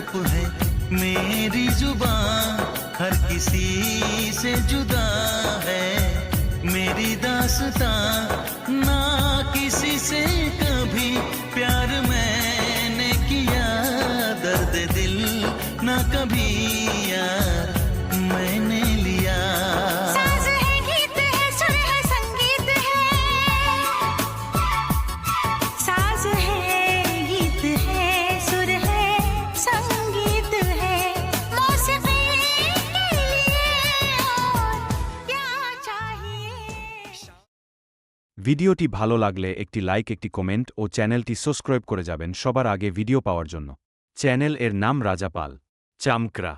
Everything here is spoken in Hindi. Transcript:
चुप है मेरी जुबान, हर किसी से जुदा है मेरी दास्तां। ना किसी से कभी प्यार मैंने किया, दर्द दिल ना कभी यार मैंने लिया। साज है, गीत है, सुर है, संगीत है। साज है, गीत है, सुर है, संगीत है। मौसीकी के लिए और क्या चाहिए। ভিডিওটি ভালো লাগলে একটি লাইক, একটি কমেন্ট ও চ্যানেলটি সাবস্ক্রাইব করে যাবেন সবার আগে ভিডিও পাওয়ার জন্য। চ্যানেল এর নাম রাজা পাল চামকরা।